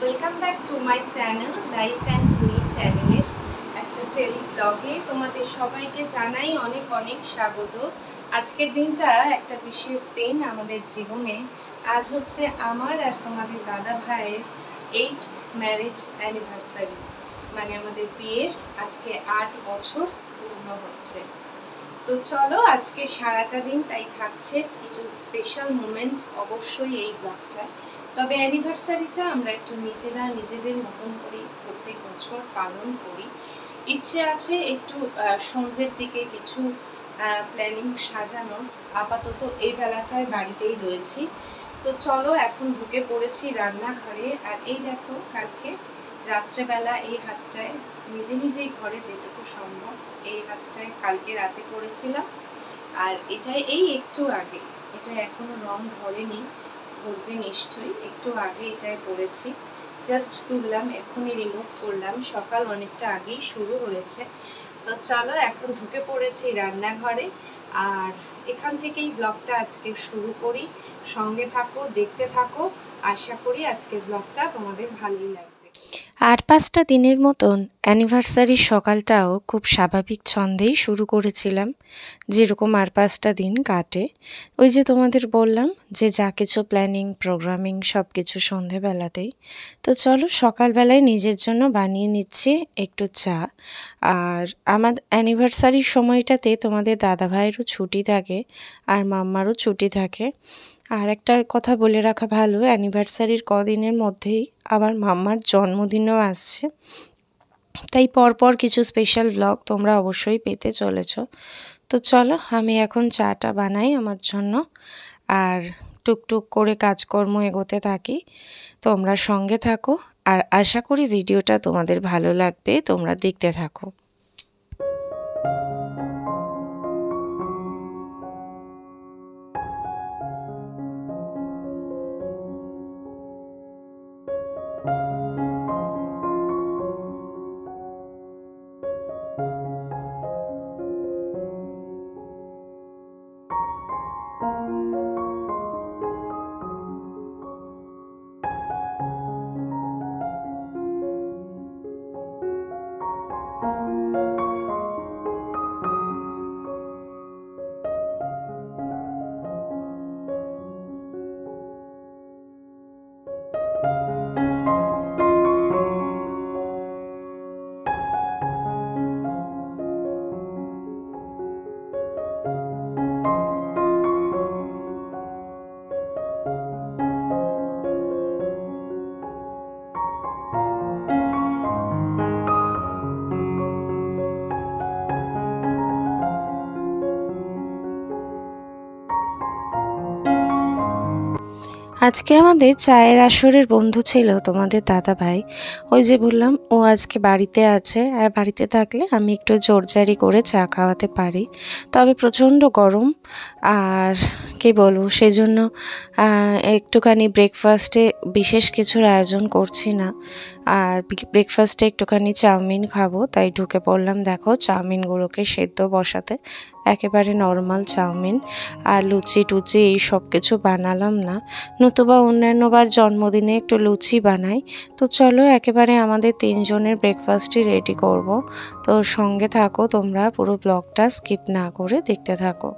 Welcome back to my channel life and me চ্যানেলের একটা tele ব্লগে তোমাদের সবাইকে জানাই অনেক অনেক স্বাগত। আজকের দিনটা একটা বিশেষ দিন আমাদের জীবনে। আজ হচ্ছে আমার আর তোমাদের দাদা ভাইয়ের 8th ম্যারেজ অ্যানিভার্সারি, মানে আমাদের বিয়ের আজকে 8 বছর পূর্ণ হচ্ছে। তো চলো আজকে সারাটা দিন তাই থাকছে কিছু স্পেশাল মোমেন্টস অবশ্যই এই ব্লগটায়। তবে অ্যানিভার্সারিটা আমরা একটু নিজেদের মতন করে প্রত্যেক বছর পালন করি। ইচ্ছে আছে একটু সন্ধ্যের দিকে কিছু প্ল্যানিং সাজানোর। আপাতত এই বেলাটায় বাড়িতেই রয়েছি। তো চলো এখন ঢুকে পড়েছি রান্নাঘরে। আর এই দেখো কালকে রাত্রেবেলা এই হাতটায় নিজেই ঘরে যেটুকু সম্ভব এই হাতটায় কালকে রাতে করেছিলাম। আর এটাই এই একটু আগে, এটা এখনো রং ধরেনি, ধরবে নিশ্চয়ই, একটু আগে এটাই পরেছি। জাস্ট তুললাম, এখনই রিমুভ করলাম, সকাল অনেকটা আগেই শুরু হয়েছে। তো চলো এখন ঢুকে পড়েছি রান্নাঘরে। আর এখান থেকেই ব্লগটা আজকে শুরু করি। সঙ্গে থাকো, দেখতে থাকো। আশা করি আজকের ব্লগটা তোমাদের ভালোই লাগবে। 8-5টা দিনের মতন অ্যানিভার্সারির সকালটাও খুব স্বাভাবিক ছন্দেই শুরু করেছিলাম, যেরকম 8-5টা দিন কাটে। ওই যে তোমাদের বললাম যে যা কিছু প্ল্যানিং প্রোগ্রামিং সব কিছু সন্ধেবেলাতেই। তো চলো সকালবেলায় নিজের জন্য বানিয়ে নিচ্ছি একটু চা। আর আমার অ্যানিভার্সারির সময়টাতে তোমাদের দাদাভাইয়েরও ছুটি থাকে আর মাম্মারও ছুটি থাকে। আর একটা কথা বলে রাখা ভালো, অ্যানিভার্সারির কদিনের মধ্যেই আবার মাম্মার জন্মদিনও আসছে, তাই পরপর কিছু স্পেশাল ব্লগ তোমরা অবশ্যই পেতে চলেছ। তো চলো আমি এখন চাটা বানাই আমার জন্য আর টুকটুক করে কাজকর্ম এগোতে থাকি। তোমরা সঙ্গে থাকো আর আশা করি ভিডিওটা তোমাদের ভালো লাগবে, তোমরা দেখতে থাকো। আজকে আমাদের চায়ের আসরের বন্ধু ছিল তোমাদের দাদা ভাই। ওই যে বললাম ও আজকে বাড়িতে আছে, আর বাড়িতে থাকলে আমি একটু জোরজারি করে চা খাওয়াতে পারি। তবে প্রচণ্ড গরম আর কি বলবো, সেজন্য একটুখানি ব্রেকফাস্টে বিশেষ কিছুর আয়োজন করছি না। আর ব্রেকফাস্টে একটুখানি চাউমিন খাবো, তাই ঢুকে পড়লাম দেখো চাউমিনগুলোকে সেদ্ধ বসাতে। একেবারে নর্মাল চাউমিন, আর লুচি টুচি এই সব কিছু বানালাম না, নতুবা অন্যান্যবার জন্মদিনে একটু লুচি বানাই। তো চলো একেবারে আমাদের 3 জনের ব্রেকফাস্টই রেডি করব। তো সঙ্গে থাকো তোমরা, পুরো ব্লগটা স্কিপ না করে দেখতে থাকো।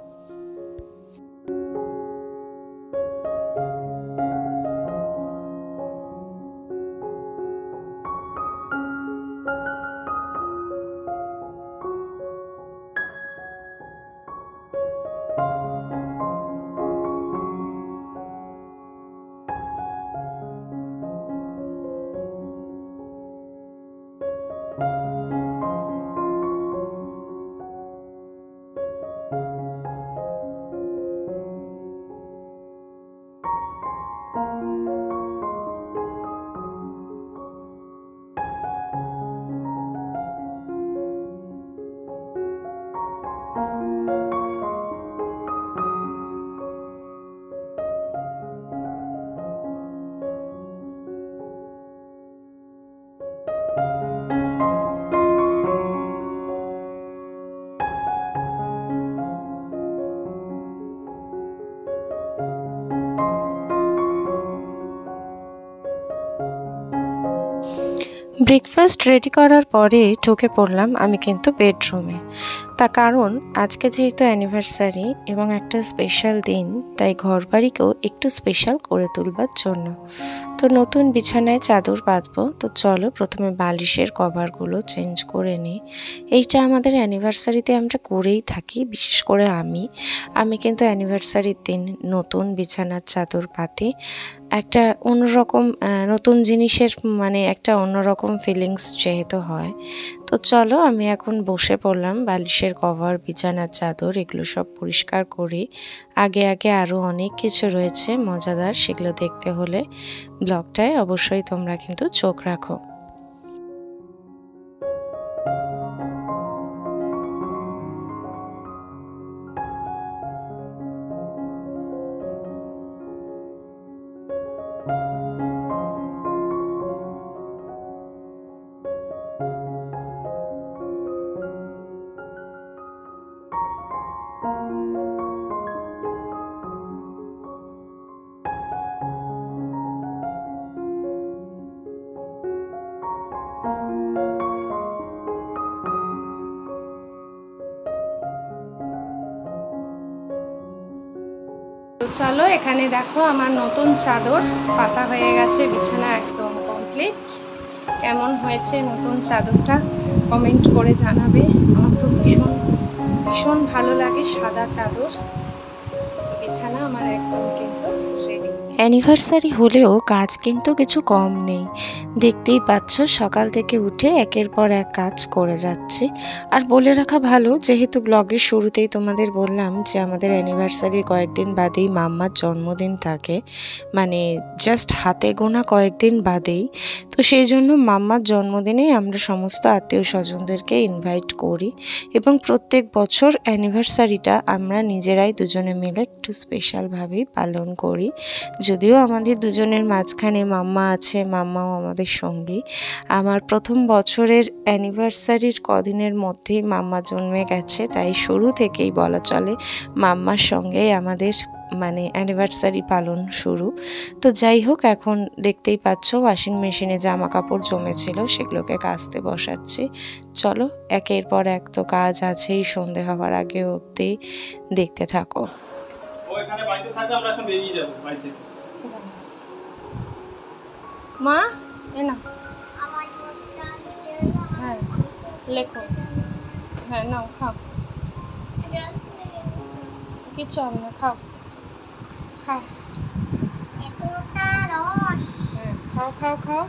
ব্রেকফাস্ট রেডি করার পরে ঢুকে পড়লাম আমি কিন্তু বেডরুমে। তা কারণ আজকে যেহেতু অ্যানিভার্সারি এবং একটা স্পেশাল দিন, তাই ঘরবাড়িকেও একটু স্পেশাল করে তুলবার জন্য তো নতুন বিছানায় চাদর পাতবো। তো চলো প্রথমে বালিশের কভারগুলো চেঞ্জ করে নিই। এইটা আমাদের অ্যানিভার্সারিতে আমরা করেই থাকি, বিশেষ করে আমি কিন্তু অ্যানিভার্সারির দিন নতুন বিছানার চাদর পাতি। একটা অন্যরকম নতুন জিনিসের মানে একটা অন্যরকম ফিলিংস যেহেতু হয়। তো চলো আমি এখন বসে পড়লাম বালিশের কভার, বিছানার চাদর এগুলো সব পরিষ্কার করি। আগে আরও অনেক কিছু রয়েছে মজাদার, সেগুলো দেখতে হলে ব্লগটায় অবশ্যই তোমরা কিন্তু চোখ রাখো। চলো এখানে দেখো আমার নতুন চাদর পাতা হয়ে গেছে, বিছানা একদম কমপ্লিট। কেমন হয়েছে নতুন চাদরটা কমেন্ট করে জানাবে। আমার তো ভীষণ ভালো লাগে সাদা চাদর। বিছানা আমার একদম কিন্তু রেডি। অ্যানিভার্সারি হলেও কাজ কিন্তু কিছু কম নেই, দেখতেই পাচ্ছ সকাল থেকে উঠে একের পর এক কাজ করে যাচ্ছি। আর বলে রাখা ভালো, যেহেতু ব্লগের শুরুতেই তোমাদের বললাম যে আমাদের অ্যানিভার্সারির কয়েকদিন বাদেই মাম্মার জন্মদিন থাকে, মানে জাস্ট হাতে গোনা কয়েকদিন বাদেই। তো সেই জন্য মাম্মার জন্মদিনে আমরা সমস্ত আত্মীয় স্বজনদেরকে ইনভাইট করি এবং প্রত্যেক বছর অ্যানিভার্সারিটা আমরা নিজেরাই দুজনে মিলে একটু স্পেশালভাবেই পালন করি। যদিও আমাদের দুজনের মাঝখানে মাম্মা আছে, মাম্মাও আমাদের সঙ্গী। আমার প্রথম বছরের অ্যানিভার্সারির কদিনের মধ্যেই মাম্মা জন্মে গেছে, তাই শুরু থেকেই বলা চলে মাম্মার সঙ্গেই আমাদের মানে অ্যানিভার্সারি পালন শুরু। তো যাই হোক, এখন দেখতেই পাচ্ছ ওয়াশিং মেশিনে জামা কাপড় জমেছিল, সেগুলোকে কাচতে বসাচ্ছি। চলো একের পর এক তো কাজ আছেই, সন্ধে হওয়ার আগে অবধি দেখতে থাকো। মা এ না, হ্যাঁ লেখো, হ্যাঁ নাও খাও, কিচ্ছু হবে না, খাও খাও, হ্যাঁ খাও।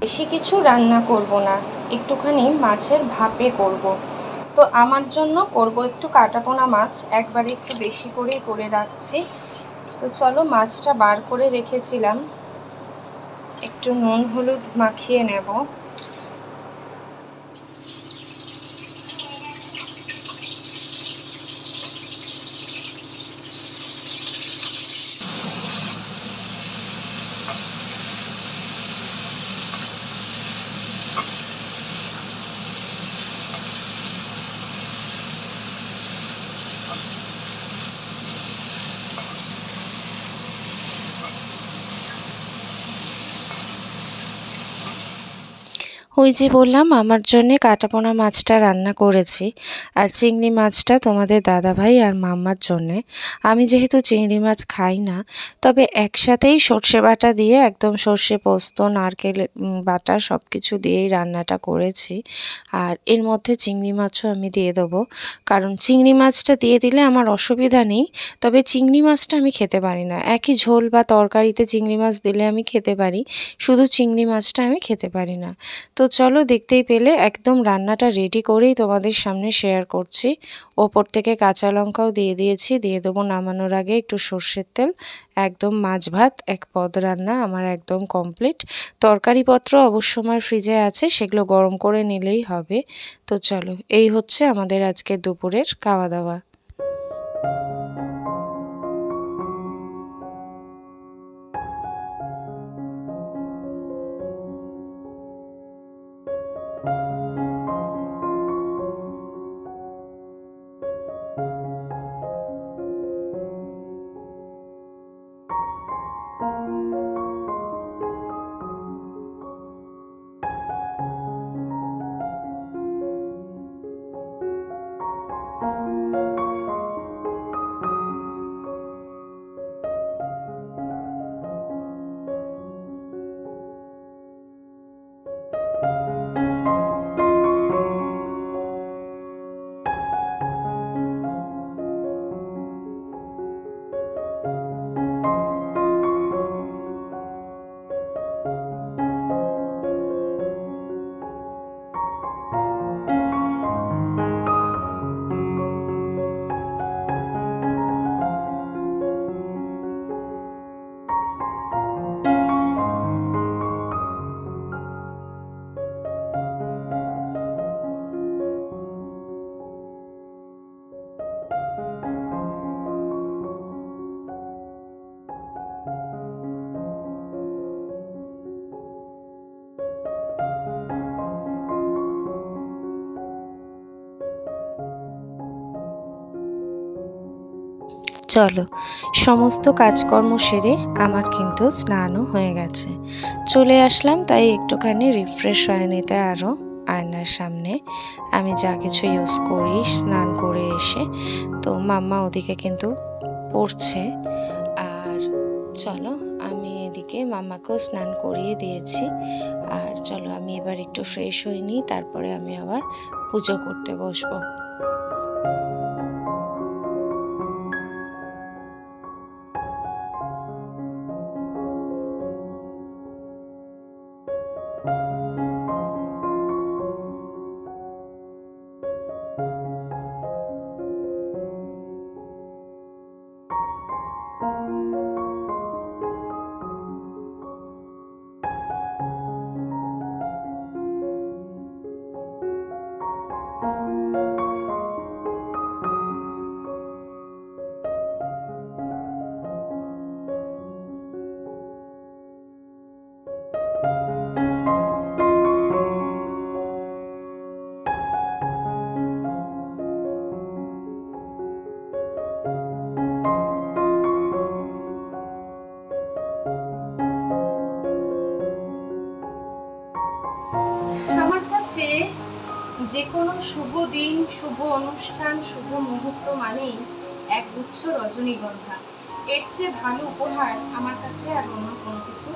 বেশি কিছু রান্না করব না, একটুখানি মাছের ভাপে করব। তো আমার জন্য করব একটু কাটাপোনা মাছ, একবারে একটু বেশি করেই করে রাখছি। তো চলো মাছটা বার করে রেখেছিলাম, একটু নুন হলুদ মাখিয়ে নেব। ওই যে বললাম আমার জন্যে কাটাপোনা মাছটা রান্না করেছি, আর চিংড়ি মাছটা তোমাদের দাদাভাই আর মাম্মার জন্যে। আমি যেহেতু চিংড়ি মাছ খাই না, তবে একসাথেই সর্ষে বাটা দিয়ে একদম সর্ষে পোস্ত নারকেল বাটা সব কিছু দিয়েই রান্নাটা করেছি। আর এর মধ্যে চিংড়ি মাছও আমি দিয়ে দেবো, কারণ চিংড়ি মাছটা দিয়ে দিলে আমার অসুবিধা নেই, তবে চিংড়ি মাছটা আমি খেতে পারি না। একই ঝোল বা তরকারিতে চিংড়ি মাছ দিলে আমি খেতে পারি, শুধু চিংড়ি মাছটা আমি খেতে পারি না। তো চলো দেখতেই পেলে একদম রান্নাটা রেডি করেই তোমাদের সামনে শেয়ার করছি। ওপর থেকে কাঁচা লঙ্কাও দিয়ে দিয়েছি, দিয়ে দেবো নামানোর আগে একটু সর্ষের তেল। একদম মাছ ভাত এক পদ রান্না আমার একদম কমপ্লিট। তরকারিপত্র অবশ্য আমার ফ্রিজে আছে, সেগুলো গরম করে নিলেই হবে। তো চলো, এই হচ্ছে আমাদের আজকে দুপুরের খাওয়া দাওয়া। চলো, সমস্ত কাজকর্ম সেরে আমার কিন্তু স্নানও হয়ে গেছে। চলে আসলাম তাই একটুখানি রিফ্রেশ হয়ে নিতে আরও আয়নার সামনে। আমি যা কিছু ইউজ করি স্নান করে এসে, তো মাম্মা ওদিকে কিন্তু পড়ছে। আর চলো, আমি এদিকে মাম্মাকেও স্নান করিয়ে দিয়েছি। আর চলো আমি এবার একটু ফ্রেশ হয়ে নিই, তারপরে আমি আবার পুজো করতে বসবো। আমার কাছে যে কোনো শুভ দিন, শুভ অনুষ্ঠান, শুভ মুহূর্ত মানেই একগুচ্ছ রজনীগন্ধা। এর চেয়ে ভালো উপহার আমার কাছে আর অন্য কোনো কিছু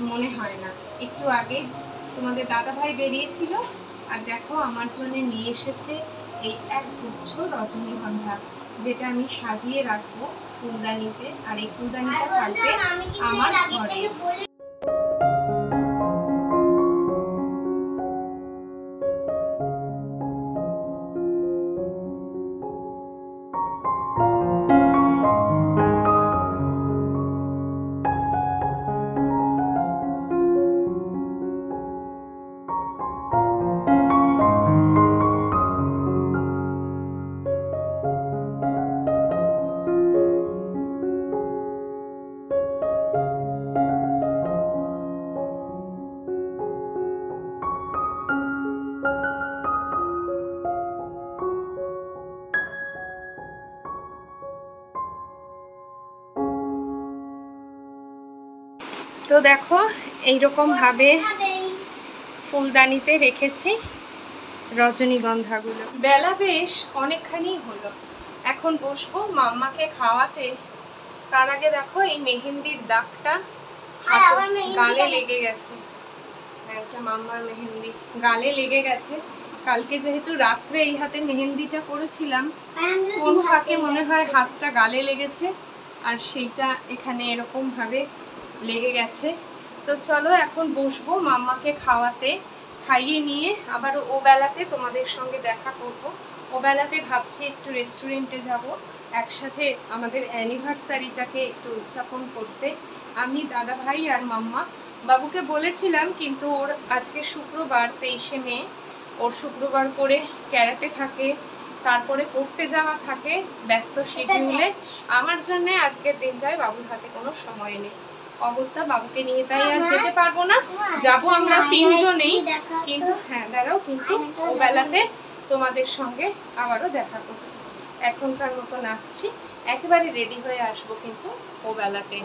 মনে হয় না। একটু আগে তোমাদের দাদাভাই বেরিয়েছিল, আর দেখো আমার জন্য নিয়ে এসেছে এই একগুচ্ছ রজনীগন্ধা, যেটা আমি সাজিয়ে রাখবো ফুলদানিতে। আর এই ফুলদানিটা থাকবে আমার ঘরে। তো দেখো এইরকম ভাবে ফুলদানিতে রেখেছি রজনীগন্ধাগুলো। বেলা বেশ অনেকখানি হলো, এখন বসবো মাম্মাকে খাওয়াতে। তার আগে দেখো এই মেহেন্দির দাগটা গালে লেগে গেছে। একটা মাম্মার মেহেন্দি গালে লেগে গেছে। কালকে যেহেতু রাত্রে এই হাতে মেহেন্দিটা করেছিলাম, কোন ফাঁকে মনে হয় হাতটা গালে লেগেছে, আর সেইটা এখানে এরকম ভাবে লেগে গেছে। তো চলো এখন বসবো মাম্মাকে খাওয়াতে। খাইয়ে নিয়ে আবার ও বেলাতে তোমাদের সঙ্গে দেখা করব। ও বেলাতে ভাবছি একটু রেস্টুরেন্টে যাব, একসাথে আমাদের অ্যানিভার্সারিটাকে একটু উদযাপন করতে। আমি, দাদা ভাই আর মাম্মা। বাবুকে বলেছিলাম, কিন্তু ওর আজকে শুক্রবার 23শে মে, ওর শুক্রবার করে ক্যারাটে থাকে, তারপরে পড়তে যাওয়া থাকে, ব্যস্ত শিডিউলে। আমার জন্য আজকের দিনটায় বাবুর হাতে কোনো সময় নেই। অগত্যা বাবুকে নিয়ে তাই আর যেতে পারবো না। যাবো আমরা তিনজনেই, কিন্তু হ্যাঁ দাঁড়াও, কিন্তু ও বেলাতে তোমাদের সঙ্গে আবারও দেখা করছি। এখনকার মতন আসছি, একেবারে রেডি হয়ে আসবো কিন্তু ও বেলাতে।